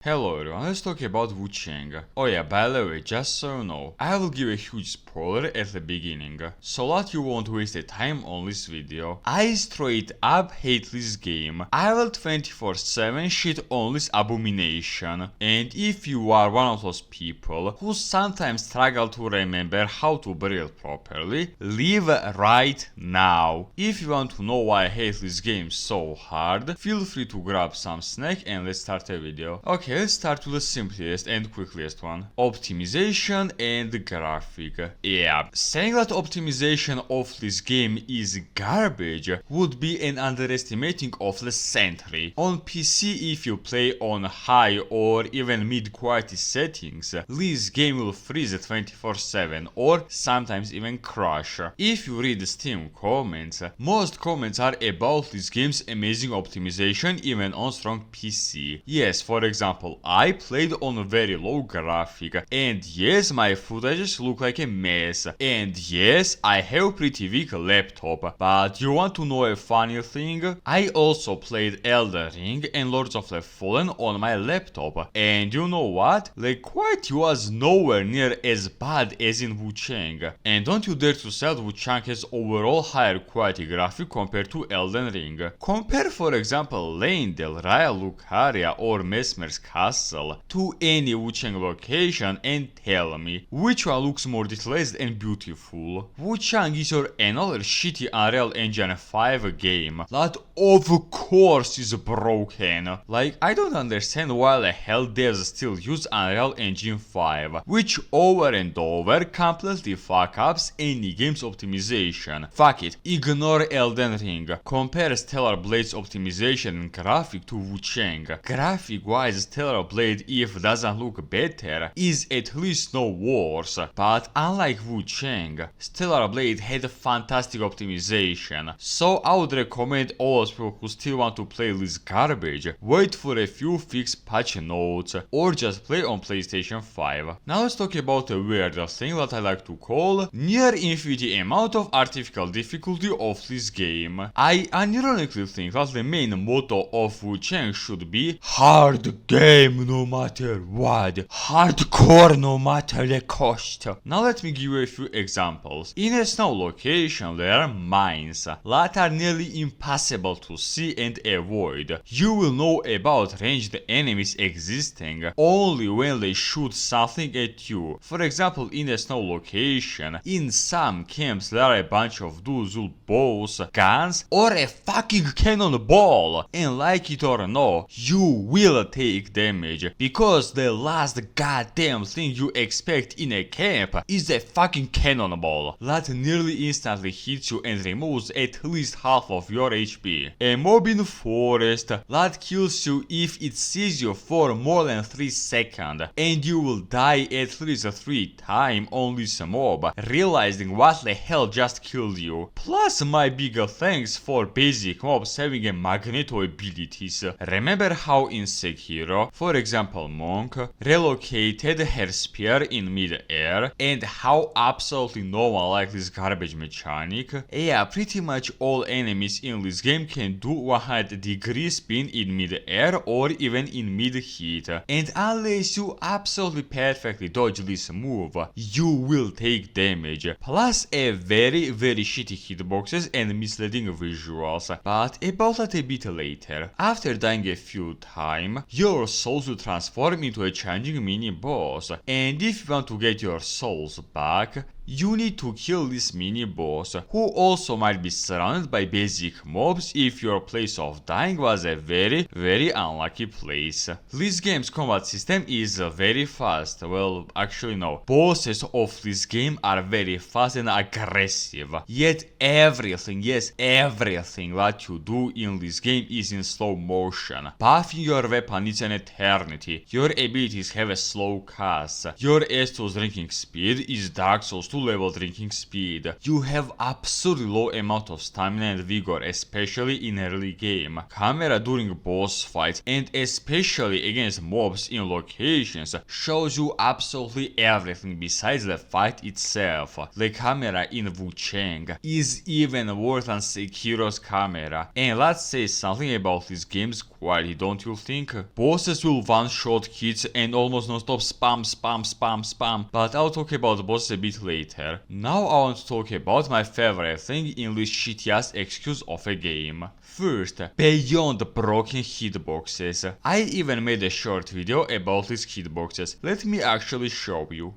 Hello everyone, let's talk about Chang. Oh yeah, by the way, just so you know, I will give a huge spoiler at the beginning, so that you won't waste the time on this video. I straight up hate this game. I will 24/7 shit on this abomination. And if you are one of those people who sometimes struggle to remember how to breathe properly, leave right now. If you want to know why I hate this game so hard, feel free to grab some snack and let's start the video. Okay, let's start with the simplest and quickest one. Optimization and graphic. Yeah, saying that optimization of this game is garbage would be an underestimating of the century. On PC, if you play on high or even mid quality settings, this game will freeze 24/7 or sometimes even crash. If you read Steam comments, most comments are about this game's amazing optimization even on strong PC. Yes, for example, I played on a very low graphic, and yes, my footages look like a mess, and yes, I have a pretty weak laptop, but you want to know a funny thing? I also played Elden Ring and Lords of the Fallen on my laptop, and you know what? The quality was nowhere near as bad as in Chang. And don't you dare to say that Chang has overall higher quality graphic compared to Elden Ring. Compare for example Leyndell, Raya Lucaria or Mesmer's Castle to any Chang location and tell me which one looks more detailed and beautiful. Chang is your another shitty Unreal Engine 5 game that of course is broken. Like, I don't understand why the hell devs still use Unreal Engine 5, which over and over completely fuck ups any game's optimization. Fuck it, ignore Elden Ring. Compare Stellar Blade's optimization and graphic to Chang. Graphic wise, Stellar Blade, if doesn't look better, is at least no worse. But unlike Chang, Stellar Blade had fantastic optimization. So I would recommend all those people who still want to play this garbage, wait for a few fixed patch notes, or just play on PlayStation 5. Now let's talk about a weirder thing that I like to call near infinity amount of artificial difficulty of this game. I unironically think that the main motto of Chang should be hard game no matter what, hardcore no matter the cost. Now let me give you a few examples. In a snow location there are mines that are nearly impossible to see and avoid. You will know about ranged enemies existing only when they shoot something at you. For example, in a snow location, in some camps there are a bunch of dudes with bows, guns, or a fucking cannonball. And like it or no, you will take damage, because the last goddamn thing you expect in a camp is a fucking cannonball that nearly instantly hits you and removes at least half of your HP. A mob in forest that kills you if it sees you for more than 3 seconds, and you will die at least 3 times on this mob, realizing what the hell just killed you. Plus my bigger thanks for basic mobs having a magneto abilities. Remember how in Sekiro, for example Monk, relocated her spear in mid-air, and how absolutely no one liked this garbage mechanic? Yeah, pretty much all enemies in this game can do 100-degree spin in mid-air or even in mid-heat, and unless you absolutely perfectly dodge this move, you will take damage, plus a very shitty hitboxes and misleading visuals. But about that a bit later. After dying a few times, your souls will transform into a challenging mini boss, and if you want to get your souls back, you need to kill this mini boss, who also might be surrounded by basic mobs if your place of dying was a very unlucky place. This game's combat system is very fast. Well, actually no. Bosses of this game are very fast and aggressive. Yet everything, yes everything that you do in this game is in slow motion. Buffing your weapon is an eternity. Your abilities have a slow cast. Your S2's drinking speed is Dark Souls 2 2 level drinking speed. You have absolutely low amount of stamina and vigor, especially in early game. Camera during boss fights and especially against mobs in locations shows you absolutely everything besides the fight itself. The camera in Wu Chang is even worse than Sekiro's camera. And let's say something about this game's quality, don't you think? Bosses will one-shot hits and almost non-stop spam, but I'll talk about bosses a bit later. Now I want to talk about my favorite thing in this shitty-ass excuse of a game. First, beyond broken hitboxes. I even made a short video about these hitboxes. Let me actually show you.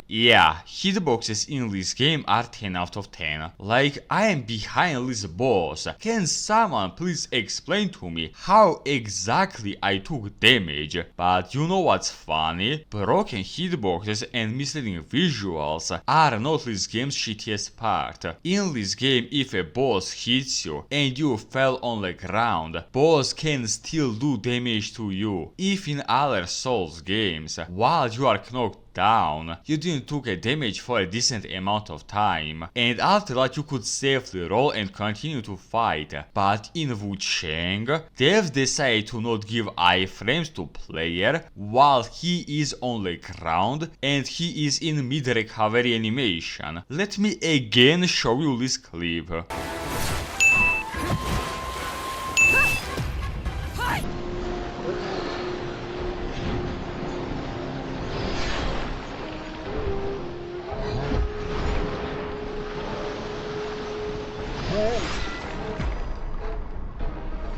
Yeah, hitboxes in this game are 10 out of 10. Like, I am behind this boss. Can someone please explain to me how exactly I took damage? But you know what's funny? Broken hitboxes and misleading visuals are not this game's shittiest part. In this game, if a boss hits you and you fell on the ground, boss can still do damage to you. If in other Souls games, while you are knocked down, you didn't took a damage for a decent amount of time, and after that you could safely roll and continue to fight. But in Wu Chang, devs decided to not give iframes to player while he is on the ground and he is in mid recovery animation. Let me again show you this clip.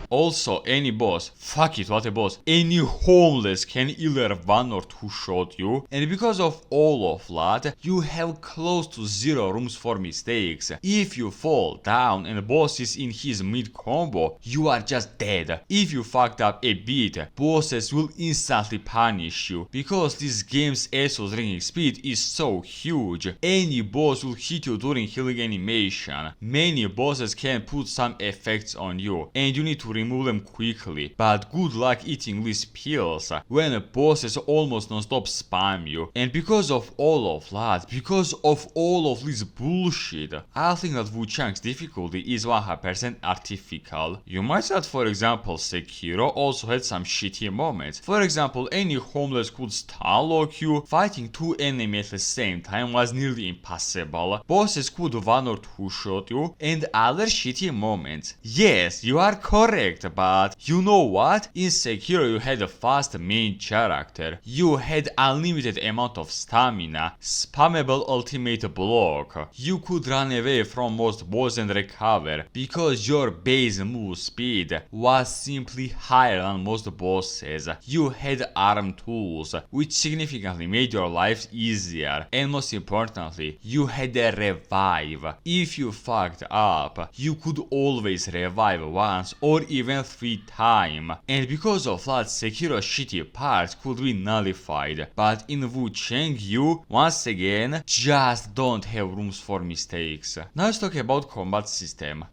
Also, any boss, fuck it, what a boss, any homeless can either one or two shot you, and because of all of that, you have close to zero rooms for mistakes. If you fall down and the boss is in his mid combo, you are just dead. If you fucked up a bit, bosses will instantly punish you, because this game's ASOS ringing speed is so huge. Any boss will hit you during healing animation. Many bosses can put some effects on you, and you need to remove them quickly, but good luck eating these pills when bosses almost non-stop spam you. And because of all of that, because of all of this bullshit, I think that Wu Chang's difficulty is 100% artificial. You might say that, for example, Sekiro also had some shitty moments. For example, any homeless could stun lock you, fighting two enemies at the same time was nearly impossible, bosses could one or two shot you, and other shitty moments. Yes, you are correct. But you know what? In Sekiro you had a fast main character, you had unlimited amount of stamina, spammable ultimate block, you could run away from most bosses and recover, because your base move speed was simply higher than most bosses. You had arm tools, which significantly made your lives easier, and most importantly, you had a revive. If you fucked up, you could always revive once or even 3 times, and because of that, Sekiro's shitty parts could be nullified. But in Wu Chang, you, once again, just don't have rooms for mistakes. Now let's talk about combat system.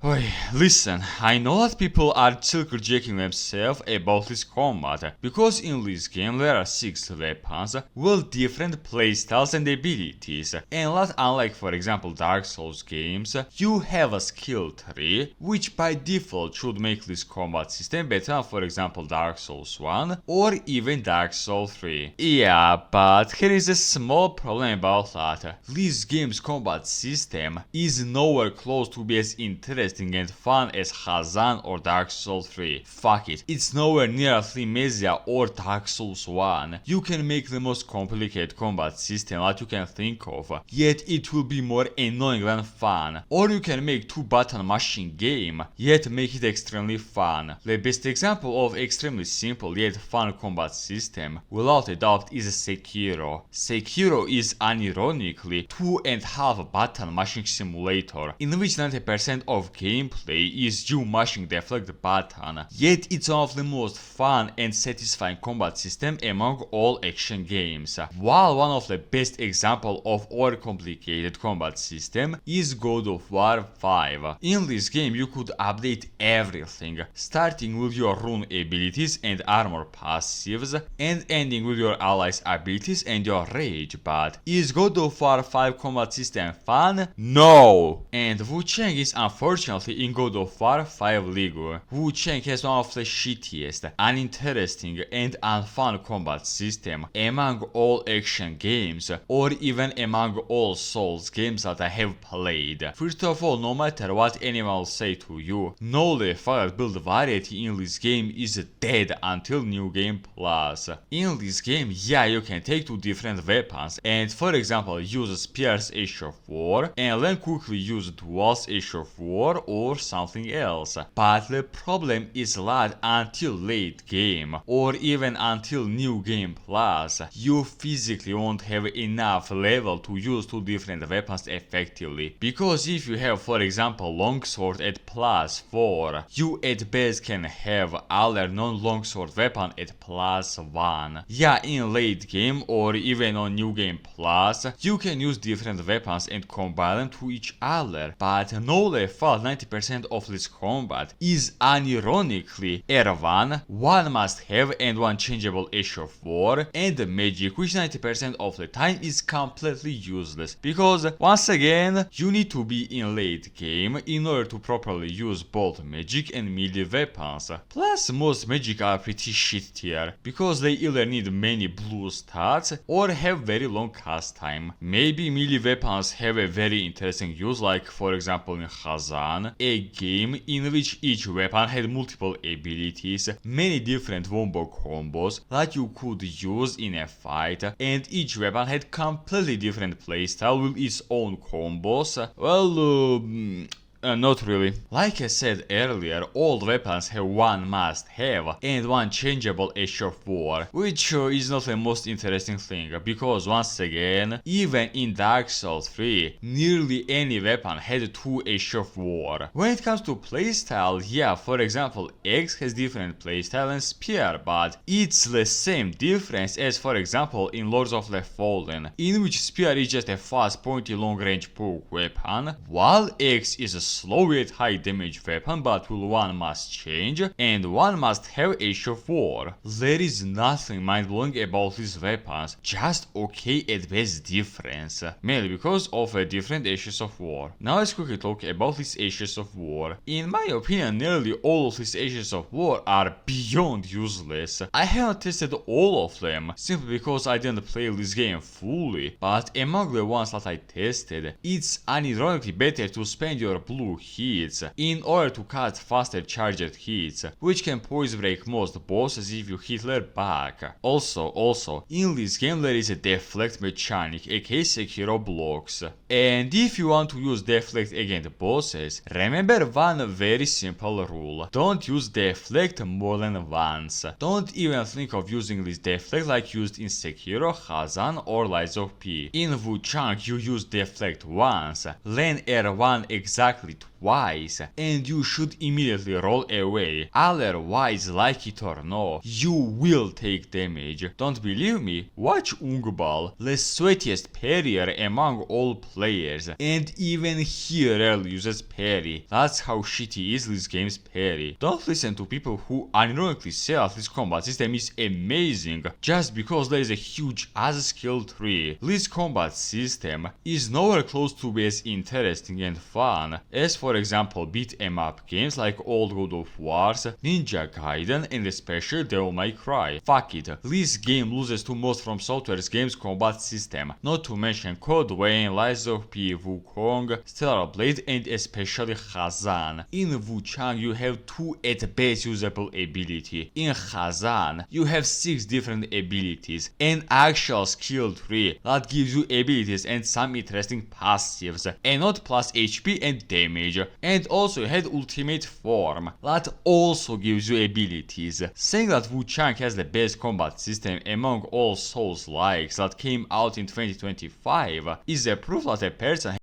Listen, I know that people are circle-jacking themselves about this combat, because in this game there are 6 weapons with different playstyles and abilities, and that, unlike for example Dark Souls games, you have a skill tree, which by default should make this combat system better than for example Dark Souls 1 or even Dark Souls 3. Yeah, but here is a small problem about that. This game's combat system is nowhere close to be as interesting and fun as Hazan or Dark Souls 3. Fuck it, it's nowhere near Thymesia or Dark Souls 1. You can make the most complicated combat system that you can think of, yet it will be more annoying than fun. Or you can make 2-button mashing game, yet make it extremely fun. The best example of extremely simple yet fun combat system, without a doubt, is Sekiro. Sekiro is unironically 2.5-button mashing simulator, in which 90% of gameplay is you mashing the select button, yet it's one of the most fun and satisfying combat system among all action games. While one of the best example of overcomplicated combat system is God of War 5. In this game you could update everything, starting with your rune abilities and armor passives, and ending with your allies' abilities and your rage. But is God of War 5 combat system fun? No! And Wu Chang is unfortunately in God of War 5 League. Wu Chang has one of the shittiest, uninteresting, and unfun combat system among all action games, or even among all Souls games that I have played. First of all, no matter what anyone will say to you, no the fact that build variety in this game is dead until New Game Plus. In this game, yeah, you can take two different weapons and for example use Spear's Age of War and then quickly use Dual's Age of War or something else. But the problem is that until late game or even until New Game Plus, you physically won't have enough level to use two different weapons effectively. Because if you have for example longsword at +4, you at best can have other non-longsword weapon at +1. Yeah, in late game or even on New Game Plus, you can use different weapons and combine them to each other, but no the fact 90% of this combat is unironically R1, one must have and one changeable Age of War, and the magic, which 90% of the time is completely useless, because once again you need to be in late game in order to properly use both magic and melee weapons. Plus most magic are pretty shit tier, because they either need many blue stats or have very long cast time. Maybe melee weapons have a very interesting use, like for example in Hazan, a game in which each weapon had multiple abilities, many different wombo combos that you could use in a fight, and each weapon had completely different playstyle with its own combos. Well, not really. Like I said earlier, all weapons have one must have and one changeable Age of War, which is not the most interesting thing, because once again, even in Dark Souls 3, nearly any weapon had two Age of War. When it comes to playstyle, yeah, for example, Axe has different playstyle than Spear, but it's the same difference as for example in Lords of the Fallen, in which Spear is just a fast pointy long range poke weapon, while Axe is a slow yet high damage weapon, but will one must change and one must have Age of War. There is nothing mind-blowing about these weapons, just okay at best difference, mainly because of a different Ages of War. Now let's quickly talk about these Ages of War. In my opinion, nearly all of these Ages of War are beyond useless. I haven't tested all of them, simply because I didn't play this game fully, but among the ones that I tested, it's unironically better to spend your blue hits in order to cut faster charged hits, which can poise break most bosses if you hit their back. Also, in this game there is a deflect mechanic, aka Sekiro blocks. And if you want to use deflect against bosses, remember one very simple rule: don't use deflect more than once. Don't even think of using this deflect like used in Sekiro, Hazan or Lies of P. In Wu Chang you use deflect once, then R1 exactly twice, and you should immediately roll away, otherwise like it or no, you will take damage. Don't believe me? Watch Ungbal, the sweatiest parrier among all players, and even he rarely uses parry. That's how shitty is this game's parry. Don't listen to people who unironically say that this combat system is amazing just because there is a huge as skill tree. This combat system is nowhere close to be as interesting and fun as for example beat 'em up games like old God of Wars, Ninja Gaiden, and especially Devil May Cry. Fuck it, this game loses to most From Software's games combat system, not to mention Code Vein, Lies of P, Wukong, Stellar Blade, and especially Hazan. In Wu Chang you have 2 at best usable ability. In Hazan you have 6 different abilities, an actual skill tree that gives you abilities and some interesting passives, and not plus HP and damage. And also you had Ultimate Form that also gives you abilities. Saying that Wu Chang has the best combat system among all Souls-likes that came out in 2025 is a proof that a person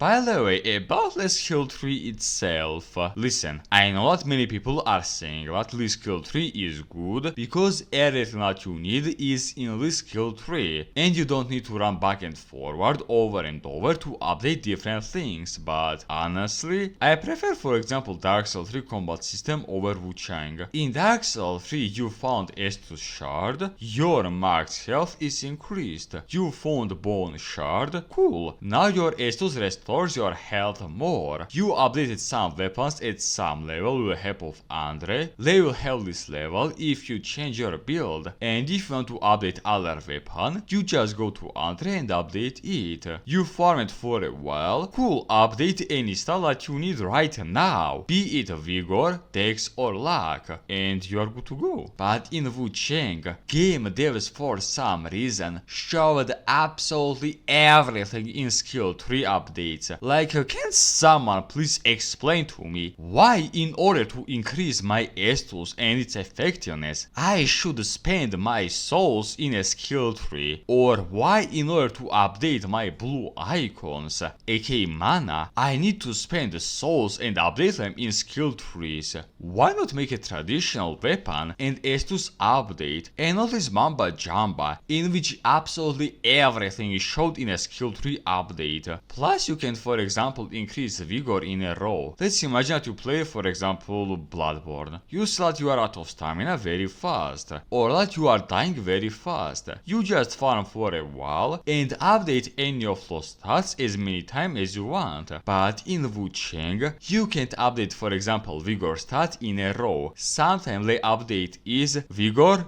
By the way, about list skill tree itself. Listen, I know that many people are saying that list skill tree is good because everything that you need is in list skill tree and you don't need to run back and forward over and over to update different things, but honestly, I prefer for example Dark Souls 3 combat system over Wu Chang. In Dark Souls 3 you found Estus shard, your max health is increased. You found Bone shard, cool. Now your Estus restores your health more. You updated some weapons at some level with the help of Andre. They will have this level if you change your build, and if you want to update other weapon, you just go to Andre and update it. You farm it for a while, cool, update any style that you need right now, be it Vigor, Dex or Luck, and you are good to go. But in Wu Chang, game devs for some reason showed absolutely everything in skill tree updates. Like, can someone please explain to me why in order to increase my Estus and its effectiveness, I should spend my souls in a skill tree, or why in order to update my blue icons, aka mana, I need to spend souls and update them in skill trees. Why not make a traditional weapon and Estus update and not this mamba jamba in which absolutely everything is showed in a skill tree update. Plus you can for example increase vigor in a row. Let's imagine that you play for example Bloodborne. You see that you are out of stamina very fast, or that you are dying very fast. You just farm for a while and update any of those stats as many times as you want. But in Wu Chang, you can't update for example vigor stat in a row. Sometimes the update is vigor,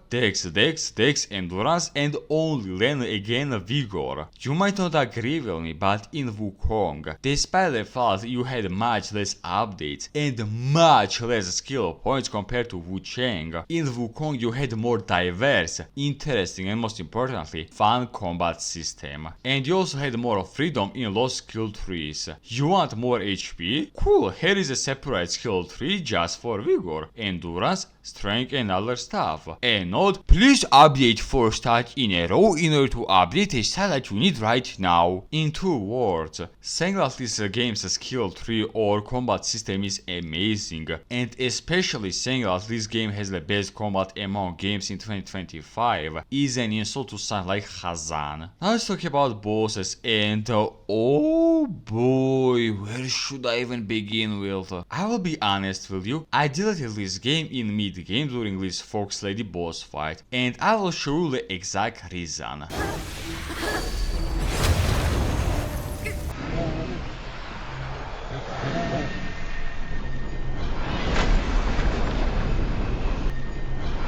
dex, endurance, and only then again vigor. You might not agree with me, but in Wukong, despite the fact you had much less updates and much less skill points compared to Wu Chang, in Wukong you had more diverse, interesting, and most importantly, fun combat system. And you also had more freedom in low skill trees. You want more HP? Cool, here is a separate skill tree just for vigor, endurance, strength, and other stuff. And not, please update 4 stats in a row in order to update a stat that you need right now. In 2 words, saying that this game's skill tree or combat system is amazing, and especially saying that this game has the best combat among games in 2025 is an insult to sound like Hazan. Now let's talk about bosses, and oh boy, where should I even begin with? I will be honest with you, I deleted this game in mid-game during this Fox Lady boss fight, and I will show you the exact reason.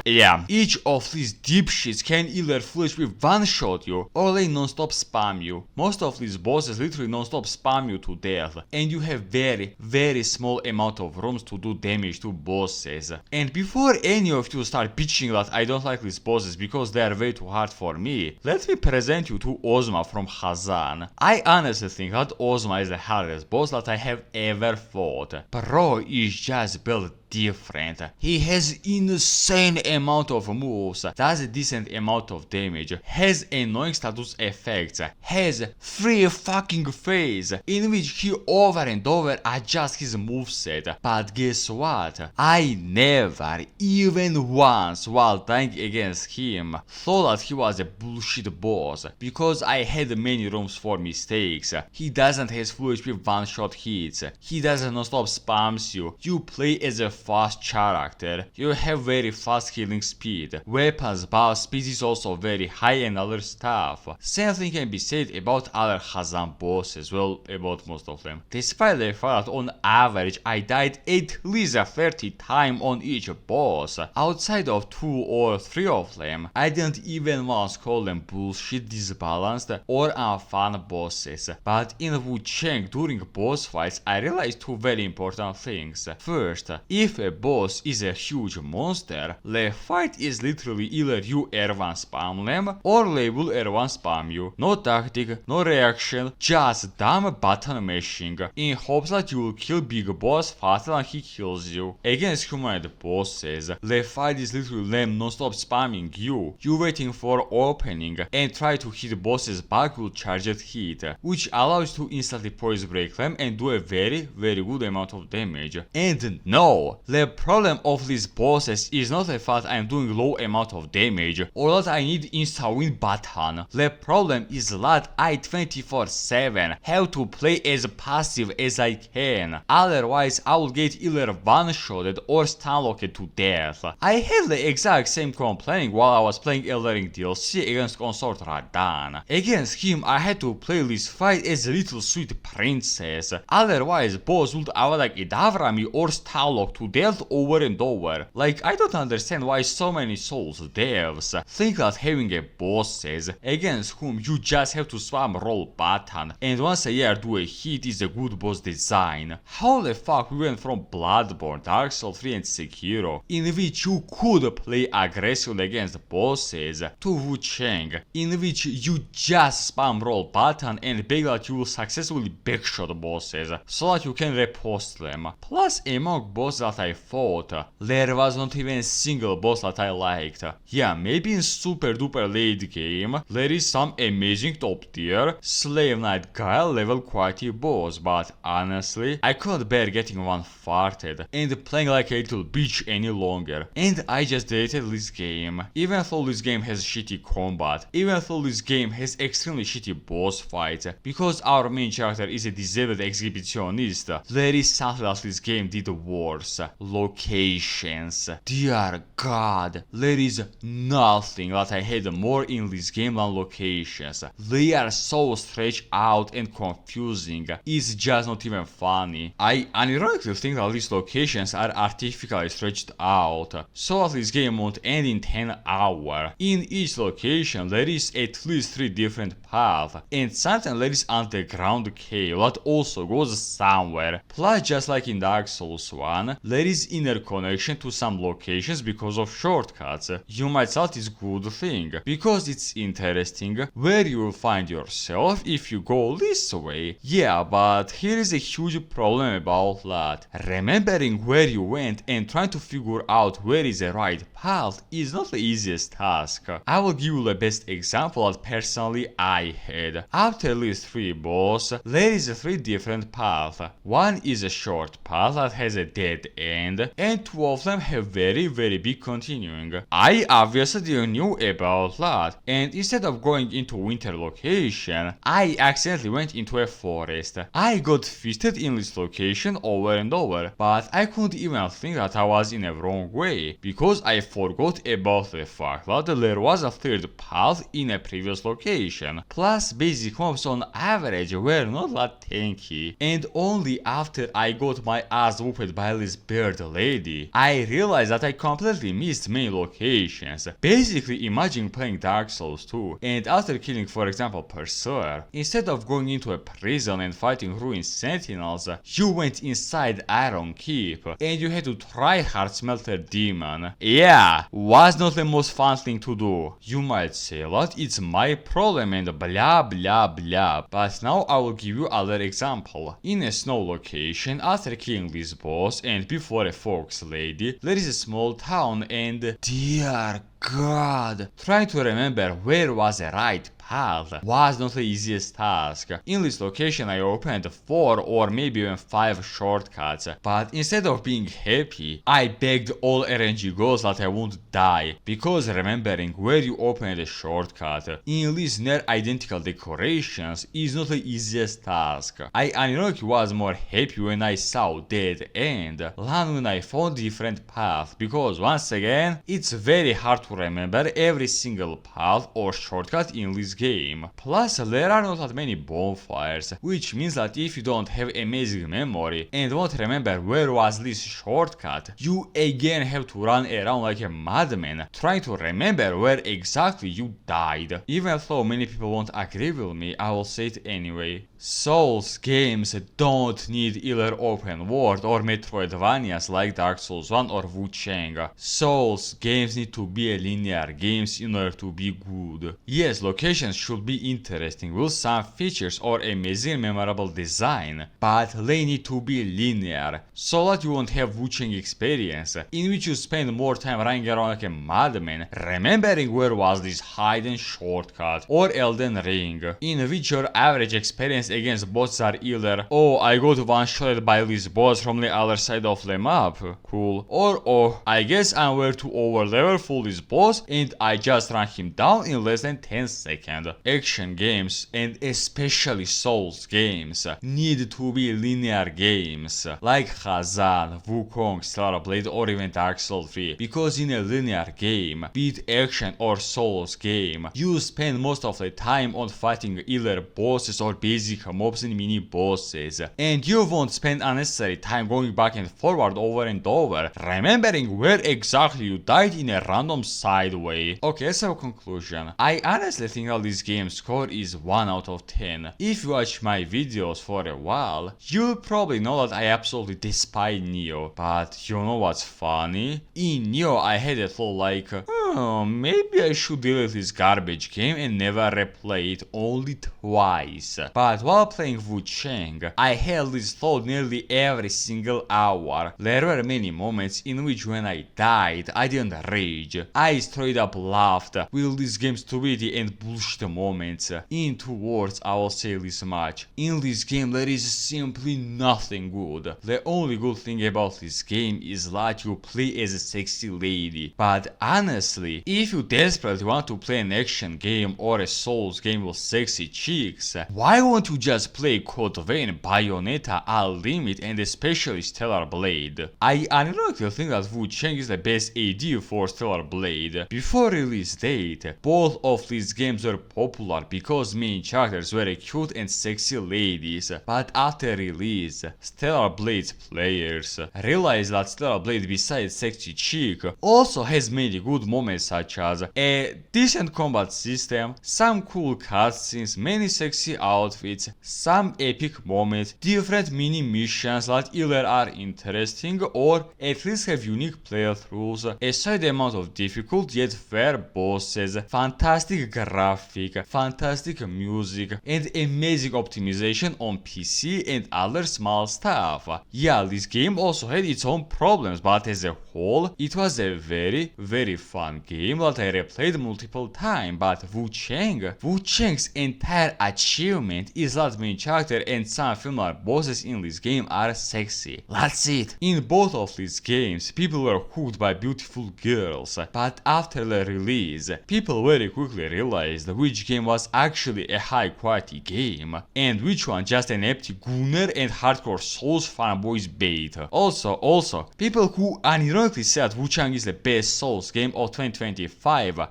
Yeah, each of these dipshits can either flash with one-shot you or they non-stop spam you. Most of these bosses literally non-stop spam you to death, and you have very small amount of rooms to do damage to bosses. And before any of you start bitching that I don't like these bosses because they are way too hard for me, let me present you to Ozma from Hazan. I honestly think that Ozma is the hardest boss that I have ever fought. Bro is just built different. He has insane amount of moves, does a decent amount of damage, has annoying status effects, has free fucking phase in which he over and over adjusts his moveset. But guess what? I never, even once while dying against him, thought that he was a bullshit boss because I had many rooms for mistakes. He doesn't have full HP one-shot hits, he doesn't non-stop spams you, you play as a fast character, you have very fast healing speed, weapons buff speed is also very high and other stuff. Same thing can be said about other Hazan bosses, well, about most of them. Despite the fact that on average I died at least 30 times on each boss, outside of 2 or 3 of them, I didn't even once call them bullshit, disbalanced, or unfun bosses. But in Wu Chang during boss fights I realized 2 very important things. First, if if a boss is a huge monster, the fight is literally either you R1 spam them or they will R1 spam you. No tactic, no reaction, just dumb button mashing in hopes that you will kill big boss faster than he kills you. Against humanoid bosses, the fight is literally them non-stop spamming you waiting for opening and try to hit bosses back with charged hit, which allows you to instantly poise break them and do a very good amount of damage. And no, the problem of these bosses is not the fact I am doing low amount of damage or that I need insta win button. The problem is that I 24/7 have to play as passive as I can, otherwise I will get either one-shotted or stunlocked to death. I had the exact same complaint while I was playing Elden Ring DLC against Consort Radan. Against him I had to play this fight as a little sweet princess, otherwise boss would like Idavra me or stunlock to death over and over. Like, I don't understand why so many Souls devs think that having a bosses against whom you just have to spam roll button and once a year do a hit is a good boss design. How the fuck we went from Bloodborne, Dark Souls 3 and Sekiro, in which you could play aggressively against bosses, to Wu Chang, in which you just spam roll button and beg that you will successfully backshot bosses so that you can repost them. Plus, among bosses that I fought, there was not even a single boss that I liked. Yeah, maybe in super duper late game there is some amazing top tier Slave Knight Guile level quality boss, but honestly I couldn't bear getting one farted and playing like a little bitch any longer, and I just deleted this game. Even though this game has shitty combat, even though this game has extremely shitty boss fights, because our main character is a deserved exhibitionist, there is something that this game did worse. Locations. Dear God, there is nothing that I hate more in this game than locations. They are so stretched out and confusing, it's just not even funny. I unironically think that these locations are artificially stretched out, so that this game won't end in 10 hours. In each location there is at least 3 different paths, and sometimes there is underground cave that also goes somewhere. Plus, just like in Dark Souls 1, there is interconnection to some locations because of shortcuts. You might thought it's a good thing, because it's interesting where you will find yourself if you go this way. Yeah, but here is a huge problem about that. Remembering where you went and trying to figure out where is the right path is not the easiest task. I will give you the best example that personally I had. After at least 3 boss, there is 3 different paths. One is a short path that has a dead end, and 2 of them have very big continuing. I obviously didn't knew about that, and instead of going into winter location, I accidentally went into a forest. I got fisted in this location over and over, but I couldn't even think that I was in a wrong way, because I forgot about the fact that there was a 3rd path in a previous location. Plus, basic mobs on average were not that tanky, and only after I got my ass whooped by this bird lady, I realized that I completely missed many locations. Basically, imagine playing Dark Souls 2, and after killing for example Pursuer, instead of going into a prison and fighting ruined sentinels, you went inside Iron Keep, and you had to try hard smelt a demon. Yeah, was not the most fun thing to do. You might say that it's my problem and blah blah blah, but now I will give you other example. In a snow location, after killing this boss and before a fox lady, there is a small town, and dear God, trying to remember where was the right path was not the easiest task. In this location I opened 4 or maybe even 5 shortcuts, but instead of being happy, I begged all RNG gods that I won't die, because remembering where you opened a shortcut in these near identical decorations is not the easiest task. I ironically was more happy when I saw dead end than when I found different path, because once again, it's very hard to remember every single path or shortcut in this game. Plus, there are not that many bonfires, which means that if you don't have amazing memory and won't remember where was this shortcut, you again have to run around like a madman trying to remember where exactly you died. Even though many people won't agree with me, I will say it anyway. Souls games don't need either open world or Metroidvanias like Dark Souls 1 or Wu Chang. Souls games need to be linear games in order to be good. Yes, locations should be interesting with some features or amazing memorable design, but they need to be linear, so that you won't have Wu Chang experience, in which you spend more time running around like a madman, remembering where was this hidden shortcut, or Elden Ring, in which your average experience against bots are either, oh, I got one-shotted by this boss from the other side of the map, cool, or oh, I guess I'm where to overlevel for this boss and I just ran him down in less than 10 seconds. Action games, and especially Souls games, need to be linear games, like Hazan, Wukong, Stellar Blade, or even Dark Souls 3, because in a linear game, be it action or Souls game, you spend most of the time on fighting either bosses or basic mobs and mini bosses, and you won't spend unnecessary time going back and forward over and over, remembering where exactly you died in a random side way. Okay, so conclusion. I honestly think that this game's score is 1 out of 10. If you watch my videos for a while, you'll probably know that I absolutely despise Neo, but you know what's funny? In Neo I had a thought like, oh, maybe I should delete this garbage game and never replay it only twice. But while playing Wu Chang, I had this thought nearly every single hour. There were many moments in which when I died, I didn't rage. I straight up laughed with this game's stupidity and bullshit moments. In 2 words, I will say this much. In this game there is simply nothing good. The only good thing about this game is that you play as a sexy lady. But honestly, if you desperately want to play an action game or a Souls game with sexy chicks, why won't you just play Code Vein, Bayonetta, Al Limit, and especially Stellar Blade? I ironically think that Wu Chang is the best AD for Stellar Blade. Before release date, both of these games were popular because main characters were cute and sexy ladies, but after release, Stellar Blade's players realized that Stellar Blade besides sexy chick also has many good moments such as a decent combat system, some cool cutscenes, many sexy outfits, some epic moments, different mini missions that either are interesting or at least have unique playthroughs, a side amount of difficult yet fair bosses, fantastic graphic, fantastic music, and amazing optimization on PC and other small stuff. Yeah, this game also had its own problems, but as a whole, it was a very fun game that I replayed multiple times. But Wu Chang's entire achievement is that main character and some female bosses in this game are sexy. That's it. In both of these games, people were hooked by beautiful girls, but after the release, people very quickly realized which game was actually a high quality game, and which one just an empty gunner and hardcore Souls fanboys bait. Also, people who unironically said Wu Chang is the best Souls game of 2025,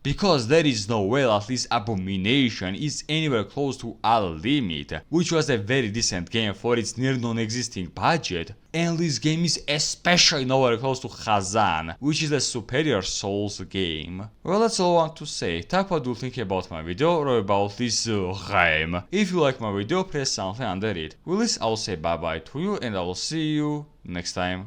because there is no way that this abomination is anywhere close to Al Limit, which was a very decent game for its near non-existing budget, and this game is especially nowhere close to Hazan, which is a superior Souls game. Well, that's all I want to say. Type what you think about my video or about this game. If you like my video, press something under it. With this, I will say bye bye to you and I will see you next time.